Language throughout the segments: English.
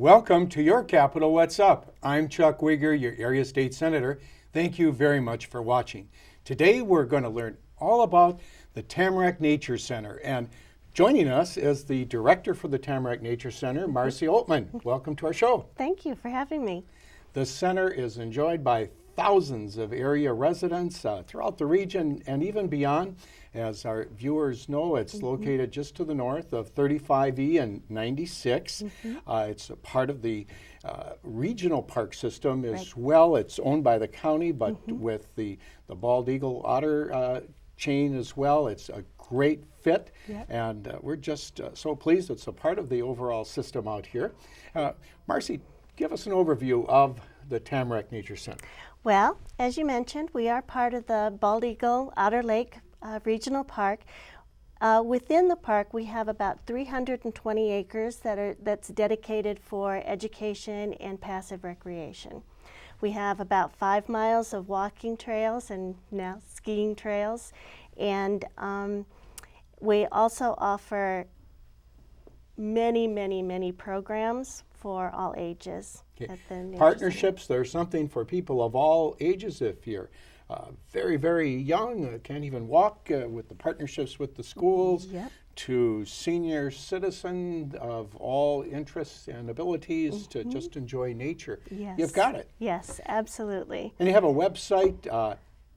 Welcome to your capital. What's up? I'm Chuck Wiger, your area state senator. Thank you very much for watching. Today we're going to learn all about the Tamarack Nature Center, and joining us is the director for the Tamarack Nature Center, Marcie Oltman. Welcome to our show. Thank you for having me. The center is enjoyed by thousands of area residents throughout the region and even beyond. As our viewers know, it's located just to the north of 35E and 96. It's a part of the regional park system as well. It's owned by the county, but with the bald eagle otter chain as well. It's a great fit, and we're just so pleased it's a part of the overall system out here. Marcie, give us an overview of the Tamarack Nature Center. Well, as you mentioned, we are part of the Bald Eagle Otter Lake Regional Park. Within the park, we have about 320 acres that's dedicated for education and passive recreation. We have about 5 miles of walking trails and now skiing trails, and we also offer many programs for all ages. Okay. At the Nature Partnerships, there's something for people of all ages. If you're very young, can't even walk, with the partnerships with the schools, to senior citizen of all interests and abilities to just enjoy nature. Yes. You've got it. Yes, absolutely. And you have a website,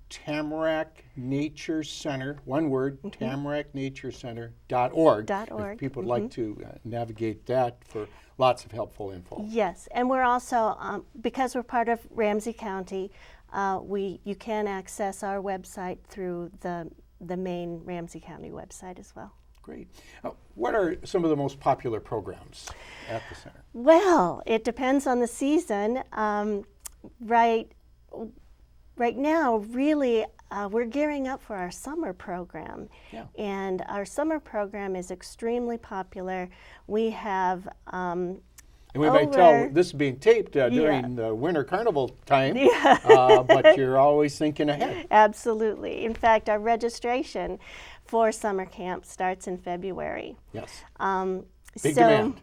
Tamarack Nature Center, one word, tamaracknaturecenter.org. If people would like to navigate that for lots of helpful info. Yes, and we're also, because we're part of Ramsey County, you can access our website through the main Ramsey County website as well. Great. What are some of the most popular programs at the center? Well, it depends on the season. Right now, really, we're gearing up for our summer program. And our summer program is extremely popular. We have and we might tell this is being taped during the winter carnival time, but you're always thinking ahead. Absolutely. In fact, our registration for summer camp starts in February. Yes.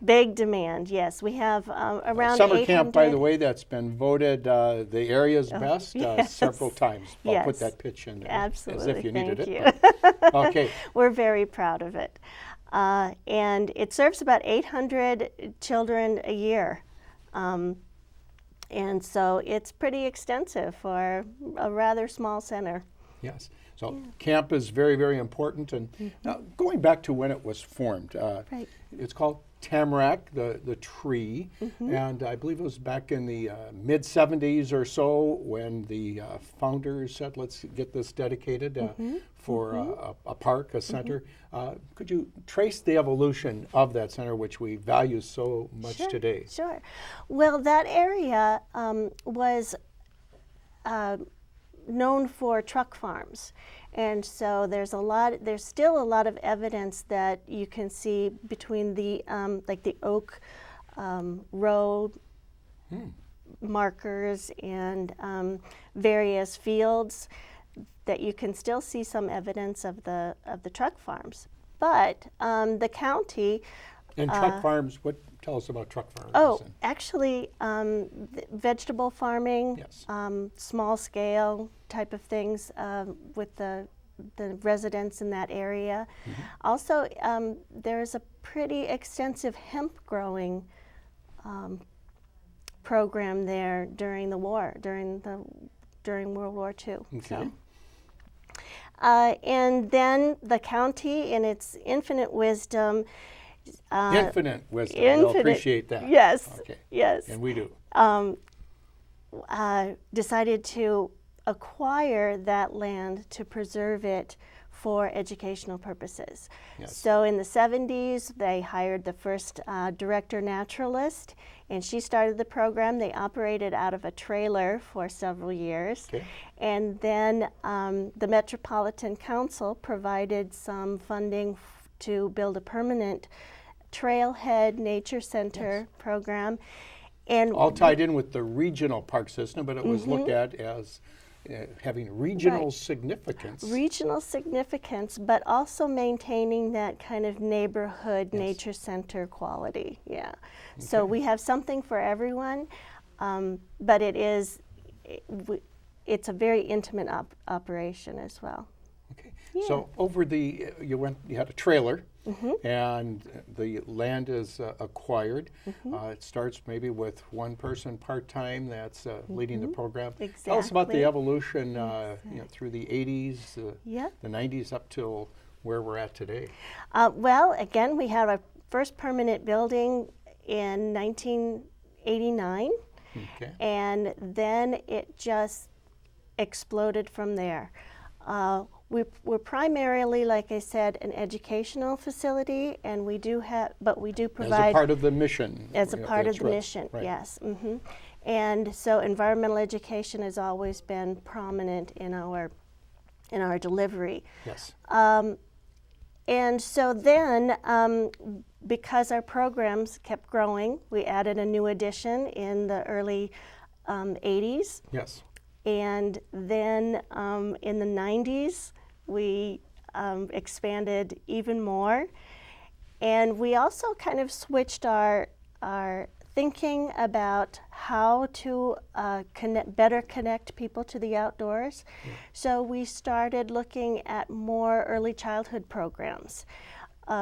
Big demand, yes. We have around summer 800. camp, by the way, that's been voted the area's best several times. I'll put that pitch in there. Absolutely. As if you needed it. Okay. We're very proud of it. And it serves about 800 children a year. And so it's pretty extensive for a rather small center. Yes. So camp is very important. And now, going back to when it was formed, it's called Tamarack, the tree, and I believe it was back in the mid-70s or so when the founders said, let's get this dedicated for a park, a center. Could you trace the evolution of that center, which we value so much today? Sure. Well, that area was known for truck farms, and so there's still a lot of evidence that you can see between the like the oak row markers and various fields that you can still see some evidence of the truck farms. But the county and truck farms, tell us about truck farms. Oh, actually, vegetable farming, small scale type of things with the residents in that area. Also, there's a pretty extensive hemp growing program there during the war, during World War II. Okay. And then the county, in its infinite wisdom, You'll appreciate that. Yes. Okay. Yes. And we do. Decided to acquire that land to preserve it for educational purposes. So in the 70s, they hired the first director naturalist, and she started the program. They operated out of a trailer for several years. And then the Metropolitan Council provided some funding to build a permanent trailhead nature center program. And all tied in with the regional park system, but it was looked at as having regional Right. significance. Regional significance, but also maintaining that kind of neighborhood, Yes. nature center quality. Yeah. So Okay. we have something for everyone, but it's a very intimate operation as well. Okay. Yeah. So over you had a trailer, and the land is acquired. It starts maybe with one person part-time that's leading the program. Tell us about the Exactly. evolution through the 80s, Yep. the 90s up till where we're at today. Well, again, we had our first permanent building in 1989, Okay. and then it just exploded from there. We're primarily, like I said, an educational facility, and we do provide As a part of the mission. as a part of that's the right. mission. Right. Yes. And so environmental education has always been prominent in our delivery. Yes. And so then, because our programs kept growing, we added a new addition in the early 80s. Yes. And then in the 90s, we expanded even more. And we also kind of switched our thinking about how to better connect people to the outdoors. Yeah. So we started looking at more early childhood programs.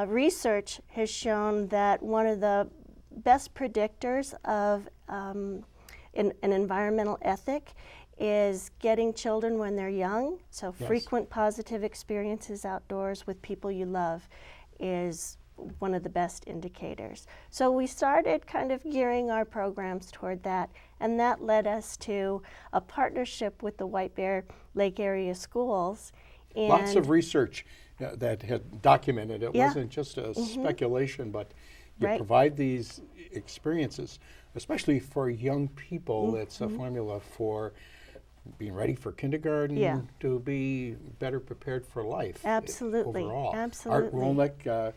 Research has shown that one of the best predictors of an environmental ethic is getting children when they're young. So Yes. frequent positive experiences outdoors with people you love is one of the best indicators. So we started kind of gearing our programs toward that, and that led us to a partnership with the White Bear Lake Area Schools. And Lots of research that had documented it. Yeah. Wasn't just a speculation, but you Right. provide these experiences, especially for young people. It's a formula for being ready for kindergarten, Yeah. to be better prepared for life. Absolutely. Overall. Absolutely. Art Rolnick, a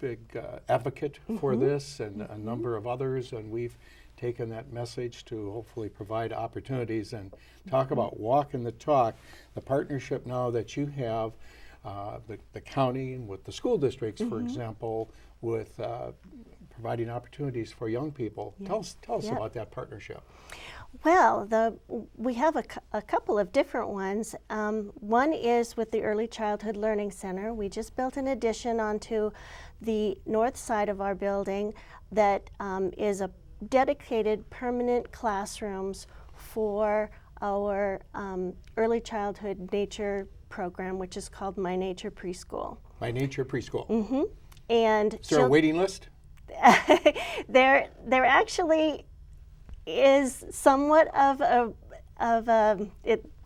big advocate for this, and a number of others, and we've taken that message to hopefully provide opportunities and talk about walking the talk. The partnership now that you have, the county and with the school districts, for example, with providing opportunities for young people. Tell us Yep. about that partnership. Well, we have a couple of different ones. One is with the Early Childhood Learning Center. We just built an addition onto the north side of our building that is a dedicated permanent classrooms for our early childhood nature program, which is called My Nature Preschool. My Nature Preschool. And Is there a waiting list? there actually is somewhat of the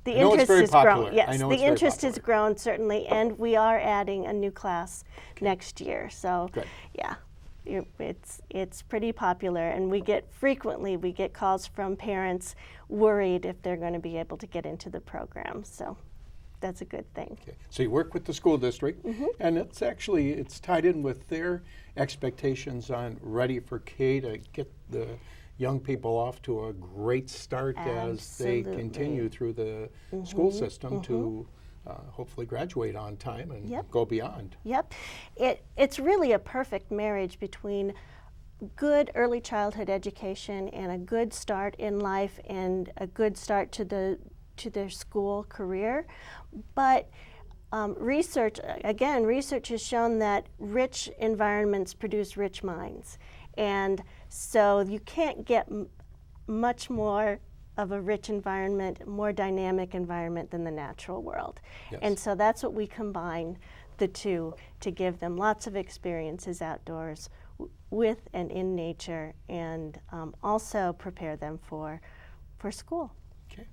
I know it's interest very has grown. popular. I Yes, know the it's very interest has popular. grown certainly, and we are adding a new class next year. So, Good. yeah, it's pretty popular, and we get calls from parents worried if they're going to be able to get into the program. So, that's a good thing. Okay. So you work with the school district, and it's tied in with their expectations on Ready for K to get the young people off to a great start as they Absolutely. continue through the school system to hopefully graduate on time and Yep. go beyond. Yep. It's really a perfect marriage between good early childhood education and a good start in life and a good start to their school career. But research has shown that rich environments produce rich minds. And so you can't get much more of a rich environment, more dynamic environment than the natural world. Yes. And so that's what we combine the two to give them lots of experiences outdoors with and in nature, and also prepare them for school. Okay.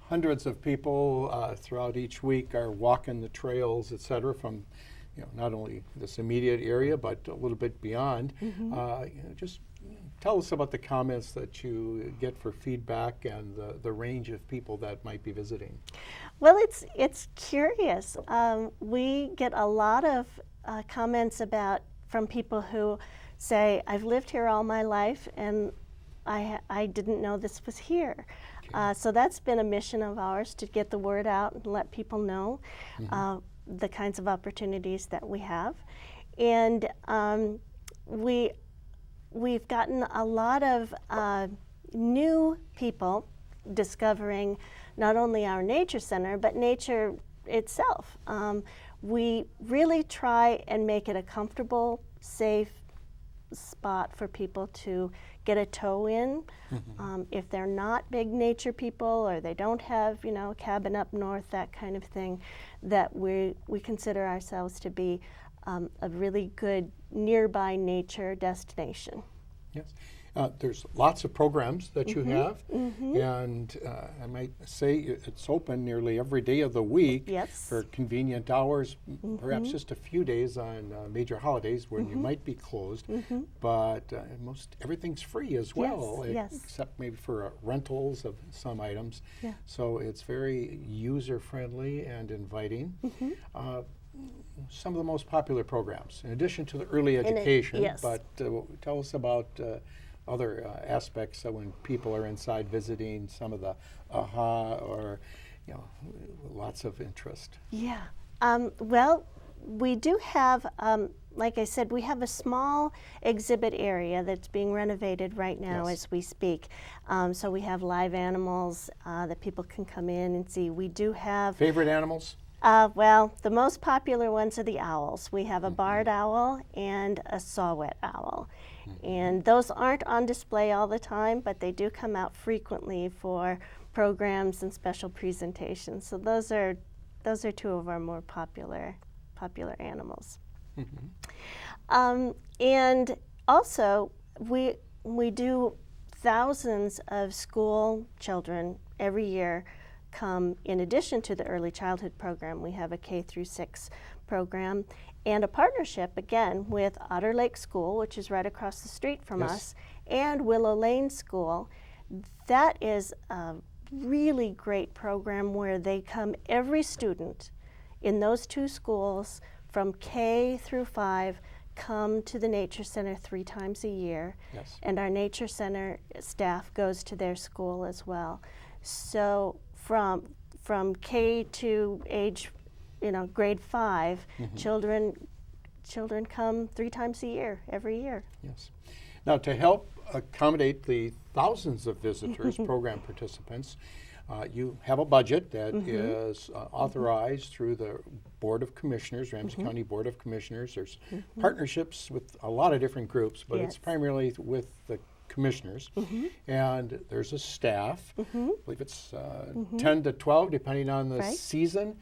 Hundreds of people throughout each week are walking the trails, et cetera, from not only this immediate area but a little bit beyond. Just tell us about the comments that you get for feedback and the range of people that might be visiting. Well, it's curious. We get a lot of comments from people who say, I've lived here all my life and I didn't know this was here. So that's been a mission of ours, to get the word out and let people know the kinds of opportunities that we have. And we've gotten a lot of new people discovering not only our nature center, but nature itself. We really try and make it a comfortable, safe spot for people to get a toe in. If they're not big nature people, or they don't have, a cabin up north, that kind of thing, that we consider ourselves to be a really good nearby nature destination. Yes. There's lots of programs that you have, and I might say it's open nearly every day of the week for convenient hours, perhaps just a few days on major holidays when you might be closed, but most everything's free as well, except maybe for rentals of some items. So it's very user-friendly and inviting. Some of the most popular programs, in addition to the early education, but tell us about other aspects of when people are inside visiting, some of the aha, or lots of interest. Well, we do have, like I said, we have a small exhibit area that's being renovated right now as we speak. So we have live animals that people can come in and see. We do have favorite animals? Well, the most popular ones are the owls. We have a barred owl and a saw-whet owl. And those aren't on display all the time, but they do come out frequently for programs and special presentations. So those are two of our more popular animals. And also, we do thousands of school children every year come in addition to the early childhood program. We have a K through 6 program and a partnership again with Otter Lake School, which is right across the street from us, and Willow Lane School. That is a really great program where they come, every student in those two schools from K through 5 come to the Nature Center 3 times a year, and our Nature Center staff goes to their school as well. So from K to age, grade 5, children come 3 times a year, every year. Now, to help accommodate the thousands of visitors, program participants, you have a budget that is authorized through the Board of Commissioners, Ramsey County Board of Commissioners. There's partnerships with a lot of different groups, but it's primarily with the commissioners, and there's a staff. I believe it's 10 to 12 depending on the season,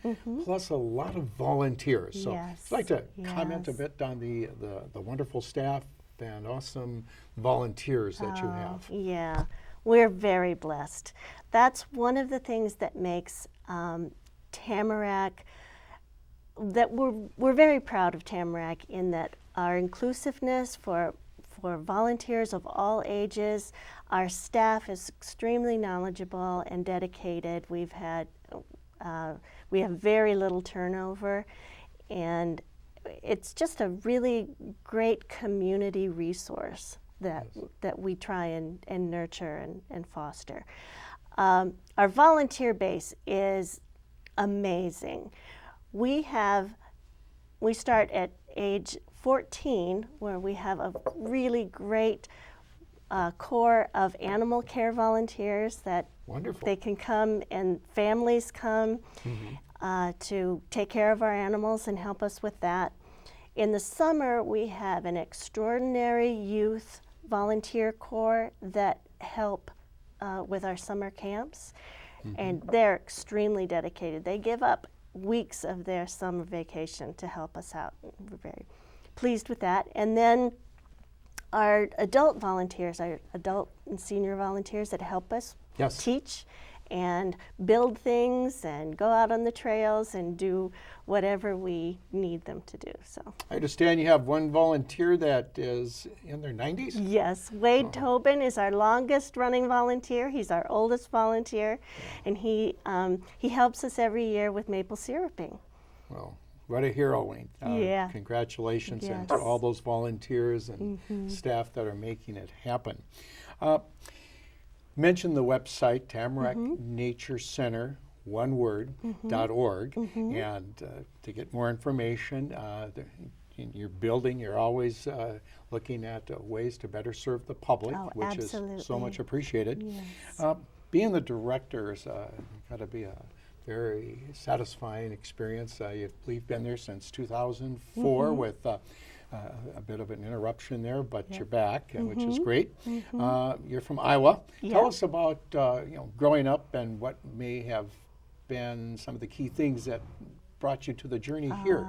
plus a lot of volunteers. So I'd like to comment a bit on the wonderful staff and awesome volunteers that you have. We're very blessed. That's one of the things that makes Tamarack, that we're very proud of Tamarack, in that our inclusiveness for volunteers of all ages. Our staff is extremely knowledgeable and dedicated. We have very little turnover, and it's just a really great community resource that we try and nurture and foster. Our volunteer base is amazing. We start at age 14, where we have a really great core of animal care volunteers that they can come, and families come to take care of our animals and help us with that. In the summer, we have an extraordinary youth volunteer corps that help with our summer camps, and they're extremely dedicated. They give up weeks of their summer vacation to help us out. We're very pleased with that. And then our adult volunteers, our adult and senior volunteers that help us teach and build things and go out on the trails and do whatever we need them to do. So I understand you have one volunteer that is in their 90s? Yes, Wade Tobin is our longest running volunteer. He's our oldest volunteer, and he helps us every year with maple syruping. Well, what a hero, Wayne. Congratulations and to all those volunteers and staff that are making it happen. Mention the website, Tamarack Nature Center, one word, .org, and to get more information. In your building, you're always looking at ways to better serve the public, which is so much appreciated. Yes. Being the director is got to be a very satisfying experience. You've been there since 2004 with a bit of an interruption there, but you're back, which is great. You're from Iowa. Tell us about growing up and what may have been some of the key things that brought you to the journey here.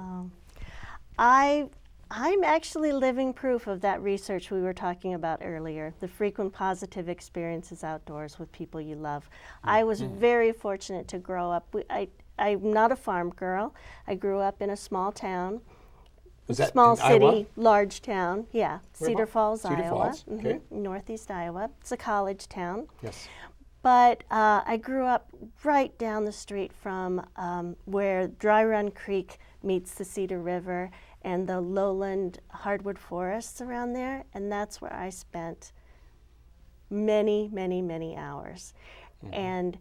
I'm actually living proof of that research we were talking about earlier, the frequent positive experiences outdoors with people you love. I was very fortunate to grow up. I'm not a farm girl. I grew up in a small town. Was that small in city, Iowa? large town, yeah. Cedar Falls, Cedar Iowa. Falls, okay. Northeast Iowa. It's a college town. Yes. But I grew up right down the street from where Dry Run Creek meets the Cedar River and the lowland hardwood forests around there, and that's where I spent many, many, many hours. And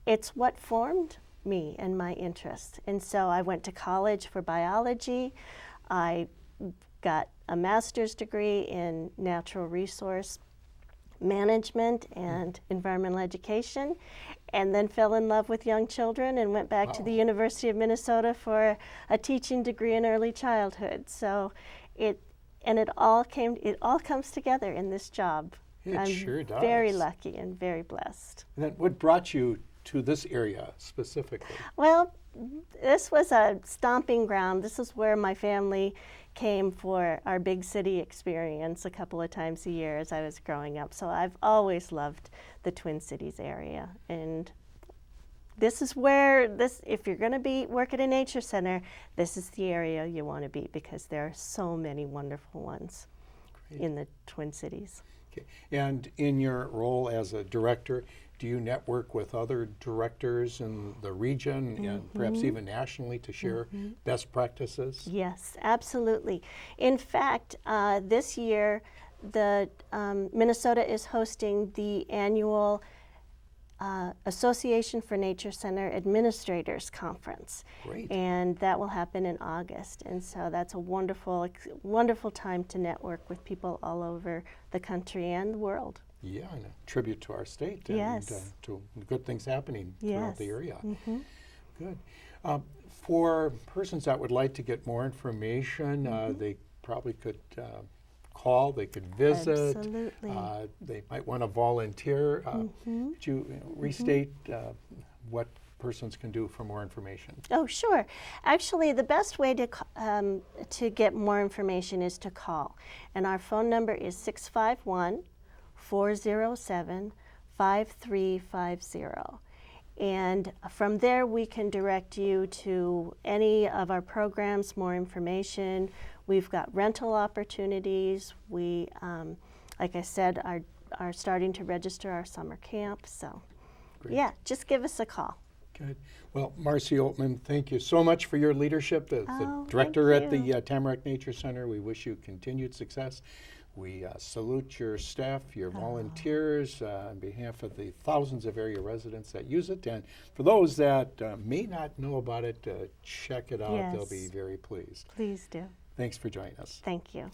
it's what formed me and my interest. And so I went to college for biology. I got a master's degree in natural resource management and environmental education, and then fell in love with young children and went back to the University of Minnesota for a teaching degree in early childhood. So it all comes together in this job. It sure does. Very lucky and very blessed. And then what brought you to this area specifically? Well, this was a stomping ground. This is where my family came for our big city experience a couple of times a year as I was growing up. So I've always loved the Twin Cities area. And this is where, if you're going to work at a nature center, this is the area you want to be, because there are so many wonderful ones in the Twin Cities. Okay. And in your role as a director, do you network with other directors in the region and perhaps even nationally to share best practices? Yes, absolutely. In fact, this year, Minnesota is hosting the annual Association for Nature Center Administrators Conference. Great. And that will happen in August. And so that's a wonderful, wonderful time to network with people all over the country and the world. Yeah, and a tribute to our state Yes. and to good things happening throughout the area. Good. For persons that would like to get more information, they probably could call, they could visit. Absolutely. They might want to volunteer. Could you restate what persons can do for more information? Oh, sure. Actually, the best way to get more information is to call. And our phone number is 651-407-5350. And from there, we can direct you to any of our programs, more information. We've got rental opportunities. We, like I said, are starting to register our summer camp. So, yeah, just give us a call. Good. Well, Marcie Oltman, thank you so much for your leadership as the director at the Tamarack Nature Center. We wish you continued success. We salute your staff, your volunteers, on behalf of the thousands of area residents that use it. And for those that may not know about it, check it out. Yes. They'll be very pleased. Please do. Thanks for joining us. Thank you.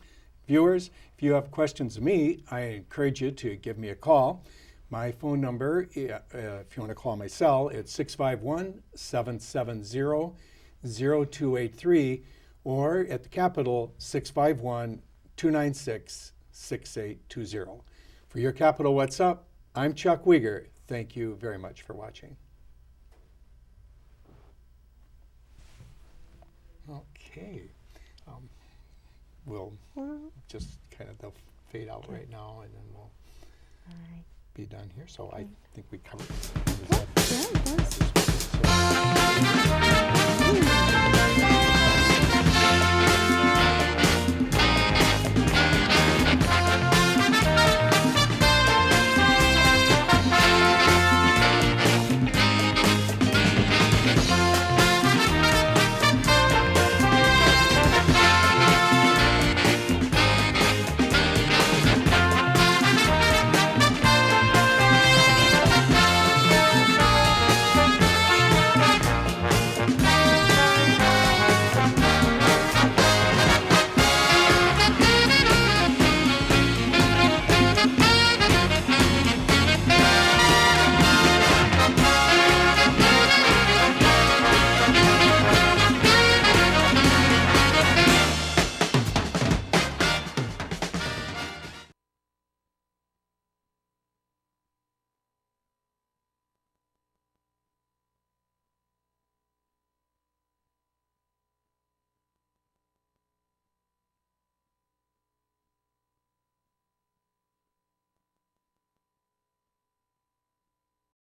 Viewers, if you have questions of me, I encourage you to give me a call. My phone number, if you want to call my cell, it's 651-770-0283, or at the Capitol, 651-296-6820. For your Capitol What's Up, I'm Chuck Wiger. Thank you very much for watching. Okay. We'll just kind of, they'll fade out right now, and then we'll be done here. So I think we covered it. Yeah, it does.